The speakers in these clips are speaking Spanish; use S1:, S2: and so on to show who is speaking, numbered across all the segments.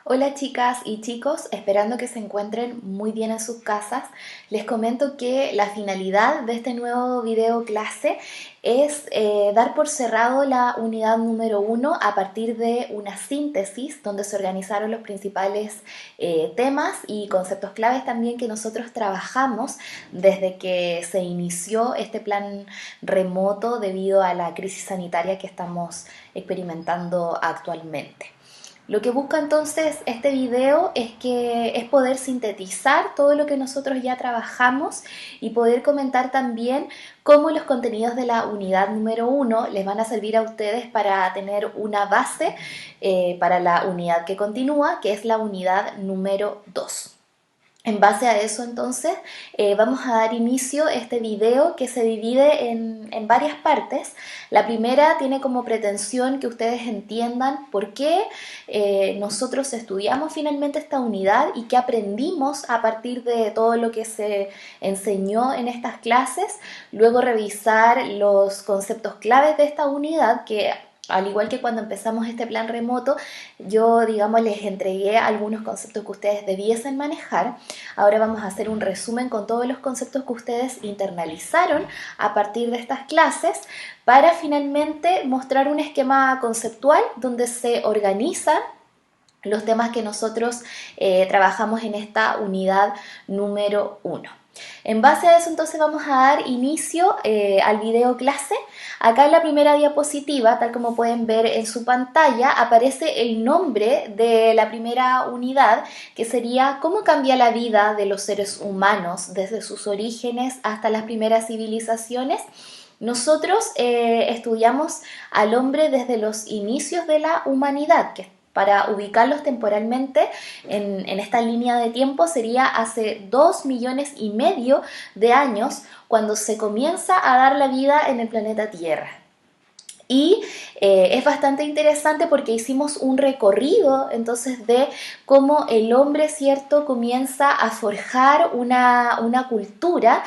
S1: Hola chicas y chicos, esperando que se encuentren muy bien en sus casas, les comento que la finalidad de este nuevo video clase es dar por cerrado la unidad número 1 a partir de una síntesis donde se organizaron los principales temas y conceptos claves también que nosotros trabajamos desde que se inició este plan remoto debido a la crisis sanitaria que estamos experimentando actualmente. Lo que busca entonces este video es poder sintetizar todo lo que nosotros ya trabajamos y poder comentar también cómo los contenidos de la unidad número 1 les van a servir a ustedes para tener una base para la unidad que continúa, que es la unidad número 2. En base a eso entonces vamos a dar inicio a este video que se divide en varias partes. La primera tiene como pretensión que ustedes entiendan por qué nosotros estudiamos finalmente esta unidad y qué aprendimos a partir de todo lo que se enseñó en estas clases. Luego revisar los conceptos claves de esta unidad que al igual que cuando empezamos este plan remoto, yo, digamos, les entregué algunos conceptos que ustedes debiesen manejar. Ahora vamos a hacer un resumen con todos los conceptos que ustedes internalizaron a partir de estas clases para finalmente mostrar un esquema conceptual donde se organizan los temas que nosotros trabajamos en esta unidad número 1. En base a eso entonces vamos a dar inicio al video clase. Acá en la primera diapositiva, tal como pueden ver en su pantalla, aparece el nombre de la primera unidad, que sería cómo cambia la vida de los seres humanos desde sus orígenes hasta las primeras civilizaciones. Nosotros estudiamos al hombre desde los inicios de la humanidad, que para ubicarlos temporalmente en esta línea de tiempo sería hace 2,5 millones de años cuando se comienza a dar la vida en el planeta Tierra. Y es bastante interesante porque hicimos un recorrido entonces de cómo el hombre, ¿cierto?, comienza a forjar una cultura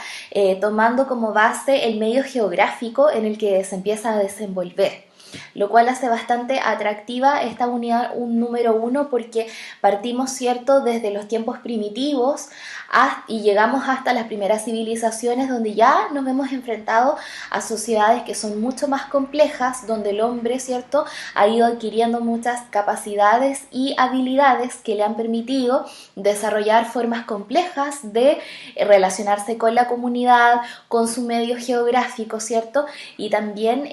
S1: tomando como base el medio geográfico en el que se empieza a desenvolver, lo cual hace bastante atractiva esta unidad un número 1 porque partimos, ¿cierto?, desde los tiempos primitivos y llegamos hasta las primeras civilizaciones donde ya nos hemos enfrentado a sociedades que son mucho más complejas, donde el hombre, ¿cierto?, ha ido adquiriendo muchas capacidades y habilidades que le han permitido desarrollar formas complejas de relacionarse con la comunidad, con su medio geográfico, ¿cierto?, y también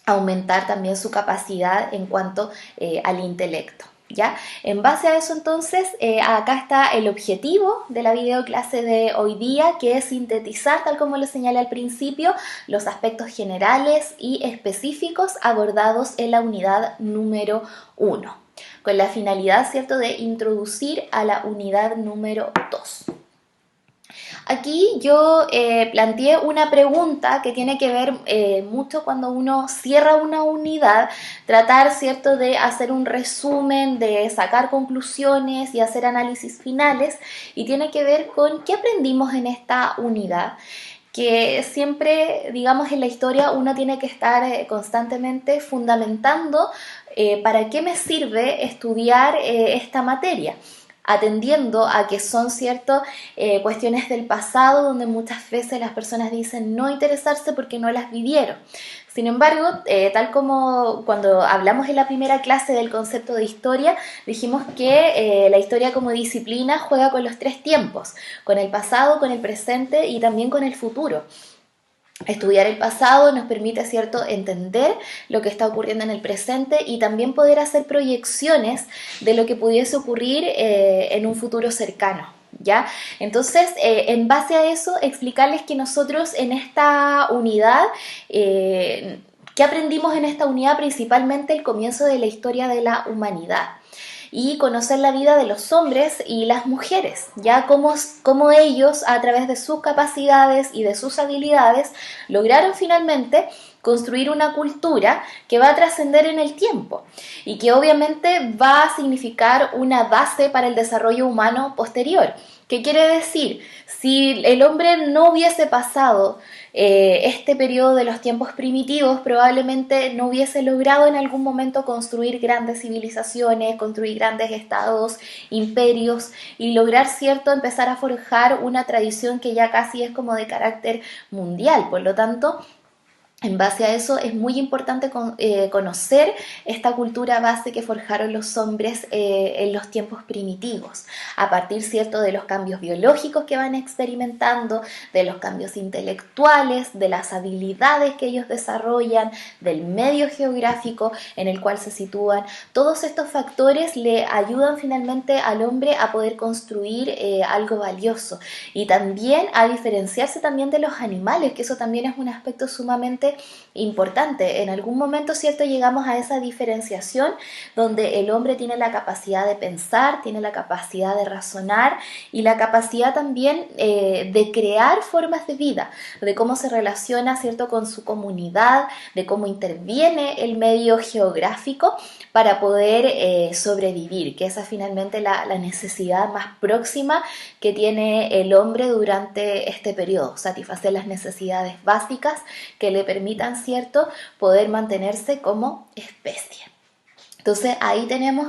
S1: aumentar también su capacidad en cuanto al intelecto. ¿Ya? En base a eso entonces, acá está el objetivo de la videoclase de hoy día, que es sintetizar, tal como lo señalé al principio, los aspectos generales y específicos abordados en la unidad número 1, con la finalidad, ¿cierto?, de introducir a la unidad número 2. Aquí yo planteé una pregunta que tiene que ver mucho cuando uno cierra una unidad, tratar, ¿cierto?, de hacer un resumen, de sacar conclusiones y hacer análisis finales, y tiene que ver con qué aprendimos en esta unidad, que siempre, digamos, en la historia uno tiene que estar constantemente fundamentando para qué me sirve estudiar esta materia, atendiendo a que son, ¿cierto?, cuestiones del pasado donde muchas veces las personas dicen no interesarse porque no las vivieron. Sin embargo, tal como cuando hablamos en la primera clase del concepto de historia, dijimos que la historia como disciplina juega con los 3 tiempos, con el pasado, con el presente y también con el futuro. Estudiar el pasado nos permite, ¿cierto?, entender lo que está ocurriendo en el presente y también poder hacer proyecciones de lo que pudiese ocurrir en un futuro cercano, ¿ya? Entonces, en base a eso, explicarles que nosotros en esta unidad, ¿qué aprendimos en esta unidad? Principalmente el comienzo de la historia de la humanidad y conocer la vida de los hombres y las mujeres, ya cómo ellos a través de sus capacidades y de sus habilidades lograron finalmente construir una cultura que va a trascender en el tiempo y que obviamente va a significar una base para el desarrollo humano posterior. ¿Qué quiere decir? Si el hombre no hubiese pasado este periodo de los tiempos primitivos, probablemente no hubiese logrado en algún momento construir grandes civilizaciones, construir grandes estados, imperios y lograr, cierto, empezar a forjar una tradición que ya casi es como de carácter mundial. Por lo tanto, en base a eso es muy importante conocer esta cultura base que forjaron los hombres en los tiempos primitivos, a partir, cierto, de los cambios biológicos que van experimentando, de los cambios intelectuales, de las habilidades que ellos desarrollan, del medio geográfico en el cual se sitúan. Todos estos factores le ayudan finalmente al hombre a poder construir algo valioso y también a diferenciarse también de los animales, que eso también es un aspecto sumamente importante. En algún momento, cierto, llegamos a esa diferenciación donde el hombre tiene la capacidad de pensar, tiene la capacidad de razonar y la capacidad también de crear formas de vida, de cómo se relaciona, cierto, con su comunidad, de cómo interviene el medio geográfico para poder sobrevivir, que esa es finalmente la necesidad más próxima que tiene el hombre durante este periodo, satisfacer las necesidades básicas que le permitan, cierto, poder mantenerse como especie. Entonces ahí tenemos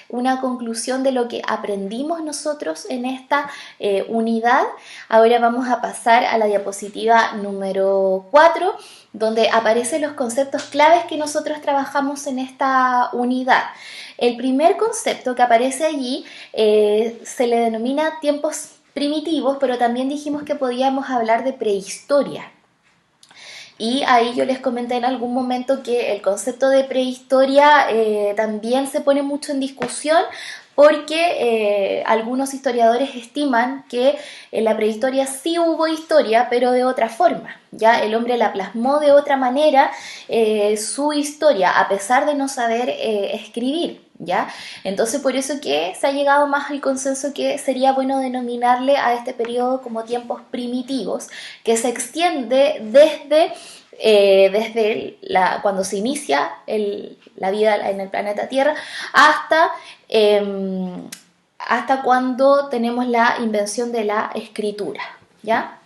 S1: una conclusión de lo que aprendimos nosotros en esta unidad. Ahora vamos a pasar a la diapositiva número 4, donde aparecen los conceptos claves que nosotros trabajamos en esta unidad. El primer concepto que aparece allí se le denomina tiempos primitivos, pero también dijimos que podíamos hablar de prehistoria. Y ahí yo les comenté en algún momento que el concepto de prehistoria también se pone mucho en discusión porque algunos historiadores estiman que en la prehistoria sí hubo historia, pero de otra forma. Ya el hombre la plasmó de otra manera su historia, a pesar de no saber escribir. ¿Ya? Entonces por eso que se ha llegado más al consenso que sería bueno denominarle a este periodo como tiempos primitivos, que se extiende desde cuando se inicia la vida en el planeta Tierra hasta cuando tenemos la invención de la escritura, ¿ya?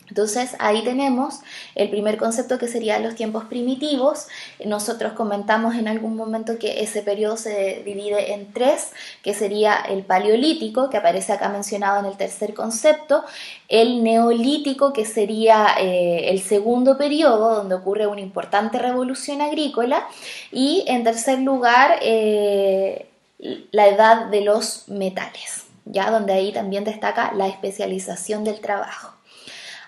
S1: Entonces ahí tenemos el primer concepto, que serían los tiempos primitivos. Nosotros comentamos en algún momento que ese periodo se divide en 3, que sería el paleolítico, que aparece acá mencionado en el tercer concepto, el neolítico, que sería el segundo periodo, donde ocurre una importante revolución agrícola, y en tercer lugar la edad de los metales, ya, donde ahí también destaca la especialización del trabajo.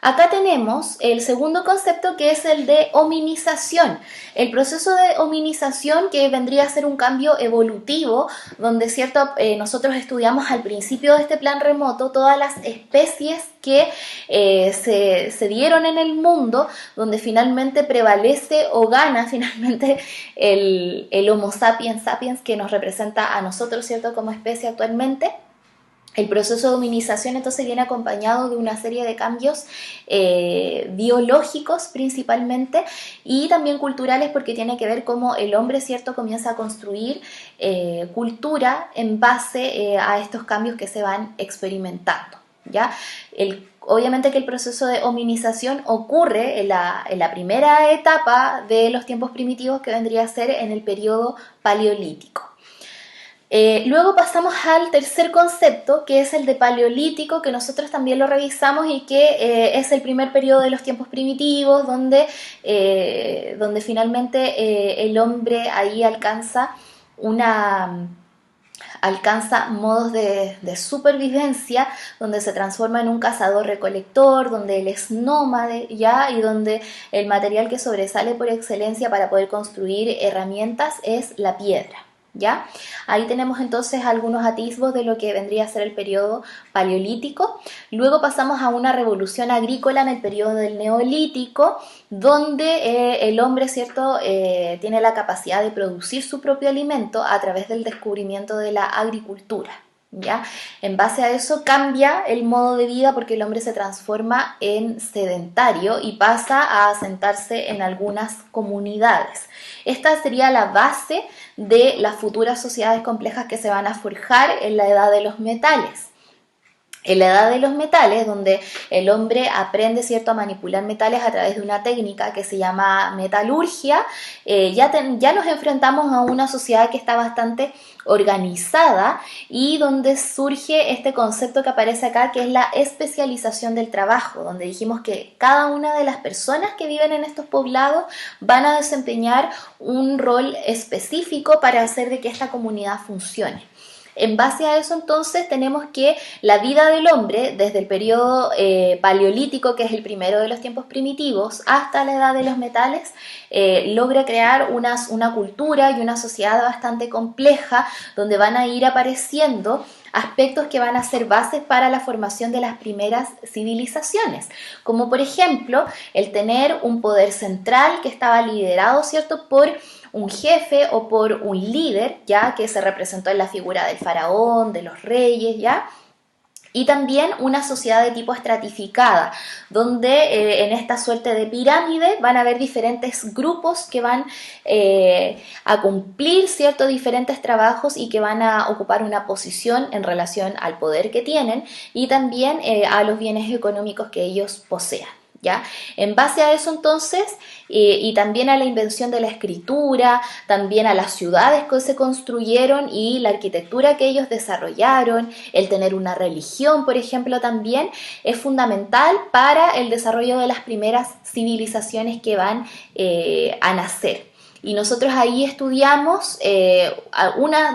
S1: Acá tenemos el segundo concepto, que es el de hominización. El proceso de hominización, que vendría a ser un cambio evolutivo, donde, cierto, nosotros estudiamos al principio de este plan remoto todas las especies que se dieron en el mundo, donde finalmente prevalece o gana finalmente el Homo sapiens sapiens, que nos representa a nosotros, cierto, como especie actualmente. El proceso de hominización entonces viene acompañado de una serie de cambios biológicos principalmente y también culturales, porque tiene que ver cómo el hombre, cierto, comienza a construir cultura en base a estos cambios que se van experimentando, ¿ya? Obviamente que el proceso de hominización ocurre en la primera etapa de los tiempos primitivos, que vendría a ser en el periodo paleolítico. Luego pasamos al tercer concepto, que es el de paleolítico, que nosotros también lo revisamos y que es el primer periodo de los tiempos primitivos, donde finalmente el hombre ahí alcanza modos de supervivencia, donde se transforma en un cazador-recolector, donde él es nómade, ¿ya? Y donde el material que sobresale por excelencia para poder construir herramientas es la piedra, ¿ya? Ahí tenemos entonces algunos atisbos de lo que vendría a ser el periodo paleolítico. Luego pasamos a una revolución agrícola en el periodo del neolítico, donde el hombre, ¿cierto?, tiene la capacidad de producir su propio alimento a través del descubrimiento de la agricultura, ¿ya? En base a eso cambia el modo de vida porque el hombre se transforma en sedentario y pasa a asentarse en algunas comunidades. Esta sería la base de las futuras sociedades complejas que se van a forjar en la edad de los metales. En la edad de los metales, donde el hombre aprende, ¿cierto?, a manipular metales a través de una técnica que se llama metalurgia, ya nos enfrentamos a una sociedad que está bastante organizada y donde surge este concepto que aparece acá, que es la especialización del trabajo, donde dijimos que cada una de las personas que viven en estos poblados van a desempeñar un rol específico para hacer de que esta comunidad funcione. En base a eso, entonces, tenemos que la vida del hombre, desde el periodo paleolítico, que es el primero de los tiempos primitivos, hasta la edad de los metales, logra crear una cultura y una sociedad bastante compleja, donde van a ir apareciendo aspectos que van a ser bases para la formación de las primeras civilizaciones, como por ejemplo el tener un poder central que estaba liderado, ¿cierto?, por un jefe o por un líder, ya que se representó en la figura del faraón, de los reyes, ya. Y también una sociedad de tipo estratificada, donde en esta suerte de pirámide van a haber diferentes grupos que van a cumplir ciertos diferentes trabajos y que van a ocupar una posición en relación al poder que tienen y también a los bienes económicos que ellos posean. ¿Ya? En base a eso entonces, y también a la invención de la escritura, también a las ciudades que se construyeron y la arquitectura que ellos desarrollaron, el tener una religión, por ejemplo, también es fundamental para el desarrollo de las primeras civilizaciones que van a nacer. Y nosotros ahí estudiamos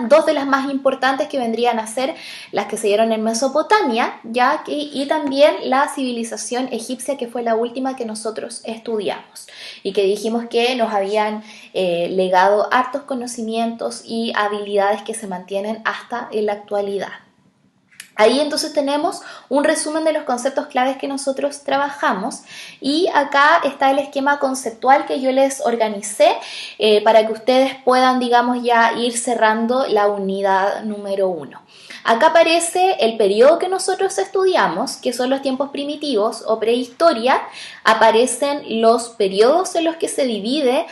S1: dos de las más importantes que vendrían a ser las que se dieron en Mesopotamia, y también la civilización egipcia, que fue la última que nosotros estudiamos y que dijimos que nos habían legado hartos conocimientos y habilidades que se mantienen hasta en la actualidad. Ahí entonces tenemos un resumen de los conceptos claves que nosotros trabajamos y acá está el esquema conceptual que yo les organicé para que ustedes puedan, digamos, ya ir cerrando la unidad número 1. Acá aparece el periodo que nosotros estudiamos, que son los tiempos primitivos o prehistoria. Aparecen los periodos en los que se divide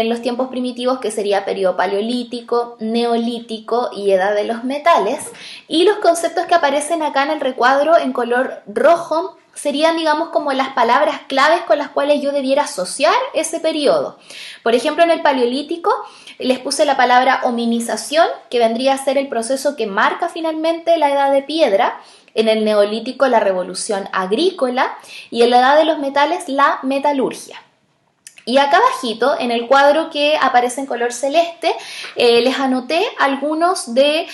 S1: los tiempos primitivos, que sería periodo paleolítico, neolítico y edad de los metales. Y los conceptos que aparecen acá en el recuadro en color rojo serían, digamos, como las palabras claves con las cuales yo debiera asociar ese periodo. Por ejemplo, en el paleolítico les puse la palabra hominización, que vendría a ser el proceso que marca finalmente la edad de piedra. En el neolítico, la revolución agrícola, y en la edad de los metales, la metalurgia. Y acá abajito, en el cuadro que aparece en color celeste, les anoté algunos de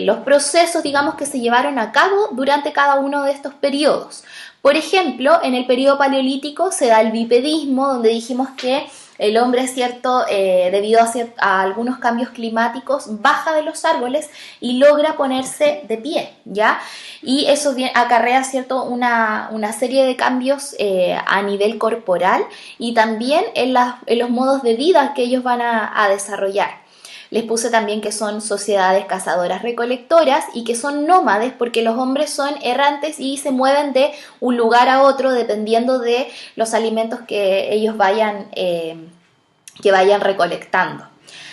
S1: los procesos, digamos, que se llevaron a cabo durante cada uno de estos periodos. Por ejemplo, en el periodo paleolítico se da el bipedismo, donde dijimos que el hombre, ¿cierto?, debido a algunos cambios climáticos, baja de los árboles y logra ponerse de pie, ¿ya? Y eso acarrea, ¿cierto?, una serie de cambios a nivel corporal y también en los modos de vida que ellos van a desarrollar. Les puse también que son sociedades cazadoras-recolectoras y que son nómades porque los hombres son errantes y se mueven de un lugar a otro dependiendo de los alimentos que ellos vayan recolectando.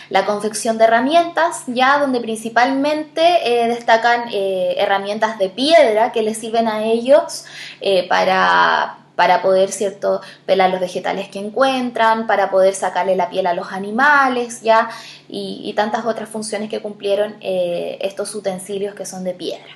S1: La confección de herramientas, ya donde principalmente destacan herramientas de piedra que les sirven a ellos para poder, ¿cierto?, pelar los vegetales que encuentran, para poder sacarle la piel a los animales, ya, y tantas otras funciones que cumplieron estos utensilios que son de piedra.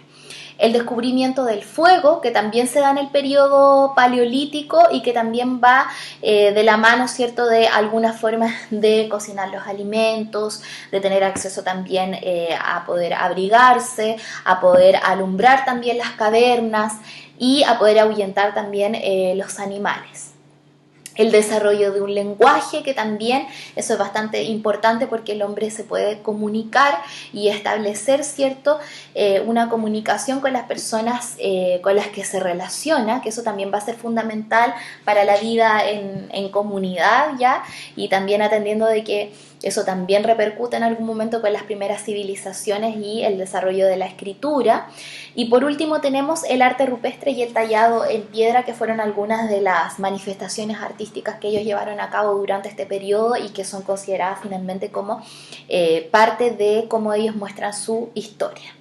S1: El descubrimiento del fuego, que también se da en el periodo paleolítico y que también va de la mano, ¿cierto?, de algunas formas de cocinar los alimentos, de tener acceso también a poder abrigarse, a poder alumbrar también las cavernas y a poder ahuyentar también los animales. el desarrollo de un lenguaje, que también eso es bastante importante porque el hombre se puede comunicar y establecer, ¿cierto?, una comunicación con las personas con las que se relaciona, que eso también va a ser fundamental para la vida en comunidad, ¿ya? Y también atendiendo de que eso también repercute en algún momento con las primeras civilizaciones y el desarrollo de la escritura. Y por último tenemos el arte rupestre y el tallado en piedra, que fueron algunas de las manifestaciones artísticas que ellos llevaron a cabo durante este periodo y que son consideradas finalmente como parte de cómo ellos muestran su historia.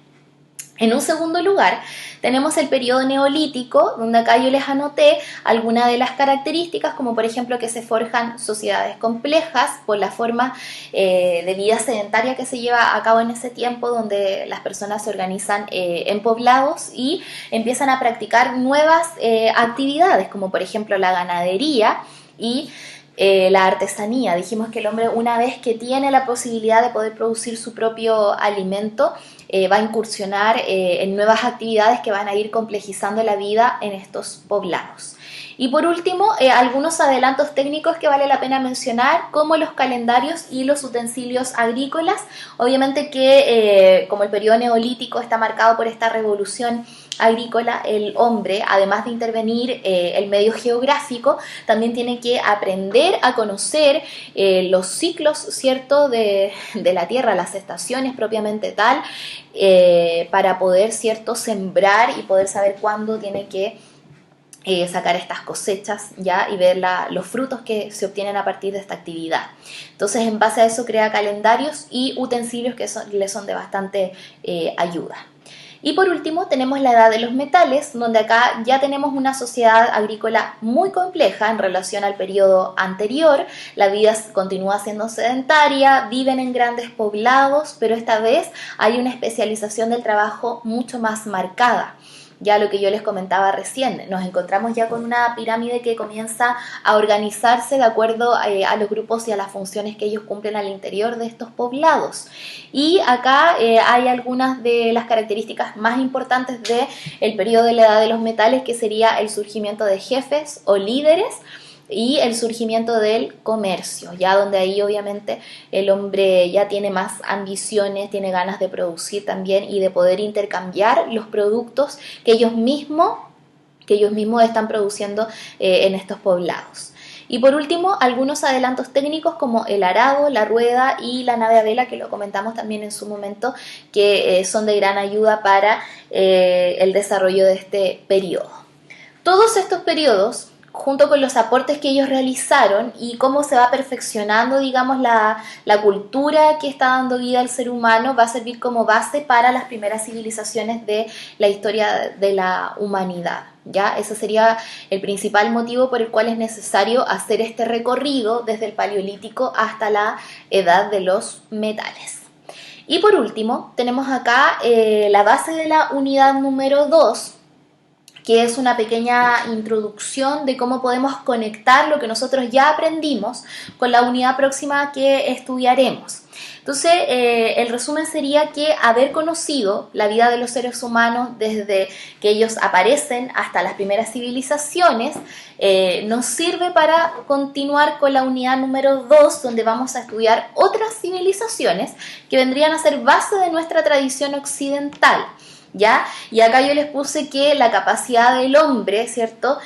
S1: En un segundo lugar, tenemos el periodo neolítico, donde acá yo les anoté algunas de las características, como por ejemplo que se forjan sociedades complejas por la forma de vida sedentaria que se lleva a cabo en ese tiempo, donde las personas se organizan en poblados y empiezan a practicar nuevas actividades, como por ejemplo la ganadería y la artesanía. Dijimos que el hombre, una vez que tiene la posibilidad de poder producir su propio alimento, va a incursionar en nuevas actividades que van a ir complejizando la vida en estos poblados. Y por último, algunos adelantos técnicos que vale la pena mencionar, como los calendarios y los utensilios agrícolas. Obviamente que como el periodo neolítico está marcado por esta revolución agrícola, el hombre, además de intervenir el medio geográfico, también tiene que aprender a conocer los ciclos, ¿cierto?, de la tierra, las estaciones propiamente tal, para poder, ¿cierto?, sembrar y poder saber cuándo tiene que sacar estas cosechas, ¿ya?, y ver los frutos que se obtienen a partir de esta actividad. Entonces, en base a eso crea calendarios y utensilios que le son de bastante ayuda. Y por último tenemos la edad de los metales, donde acá ya tenemos una sociedad agrícola muy compleja en relación al periodo anterior. La vida continúa siendo sedentaria, viven en grandes poblados, pero esta vez hay una especialización del trabajo mucho más marcada. Ya lo que yo les comentaba recién, nos encontramos ya con una pirámide que comienza a organizarse de acuerdo a los grupos y a las funciones que ellos cumplen al interior de estos poblados. Y acá hay algunas de las características más importantes del periodo de la edad de los metales, que sería el surgimiento de jefes o líderes y el surgimiento del comercio, ya donde ahí obviamente el hombre ya tiene más ambiciones, tiene ganas de producir también y de poder intercambiar los productos que ellos mismos están produciendo en estos poblados. Y por último, algunos adelantos técnicos como el arado, la rueda y la nave a vela, que lo comentamos también en su momento, que son de gran ayuda para el desarrollo de este periodo. Todos estos periodos, junto con los aportes que ellos realizaron y cómo se va perfeccionando, digamos, la cultura que está dando vida al ser humano, va a servir como base para las primeras civilizaciones de la historia de la humanidad, ¿ya? Ese sería el principal motivo por el cual es necesario hacer este recorrido desde el Paleolítico hasta la edad de los metales. Y por último, tenemos acá la base de la unidad número 2, que es una pequeña introducción de cómo podemos conectar lo que nosotros ya aprendimos con la unidad próxima que estudiaremos. Entonces, el resumen sería que haber conocido la vida de los seres humanos desde que ellos aparecen hasta las primeras civilizaciones nos sirve para continuar con la unidad número 2, donde vamos a estudiar otras civilizaciones que vendrían a ser base de nuestra tradición occidental, ¿ya? Y acá yo les puse que la capacidad del hombre, ¿cierto?,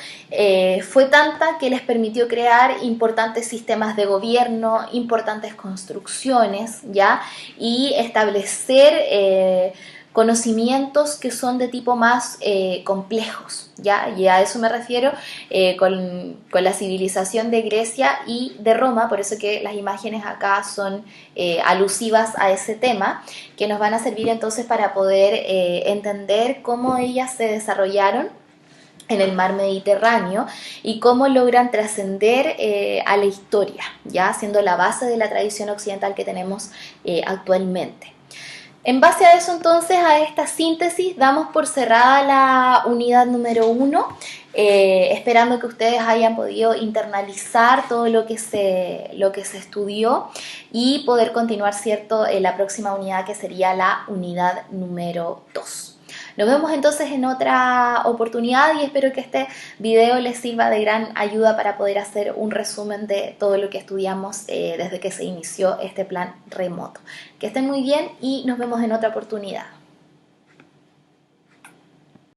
S1: fue tanta que les permitió crear importantes sistemas de gobierno, importantes construcciones, ¿ya?, y establecer conocimientos que son de tipo más complejos, ¿ya? Y a eso me refiero con la civilización de Grecia y de Roma, por eso que las imágenes acá son alusivas a ese tema, que nos van a servir entonces para poder entender cómo ellas se desarrollaron en el mar Mediterráneo y cómo logran trascender a la historia, ya siendo la base de la tradición occidental que tenemos actualmente. En base a eso, entonces, a esta síntesis, damos por cerrada la unidad número 1, esperando que ustedes hayan podido internalizar todo lo que se estudió y poder continuar, ¿cierto?, en la próxima unidad, que sería la unidad número 2. Nos vemos entonces en otra oportunidad y espero que este video les sirva de gran ayuda para poder hacer un resumen de todo lo que estudiamos desde que se inició este plan remoto. Que estén muy bien y nos vemos en otra oportunidad.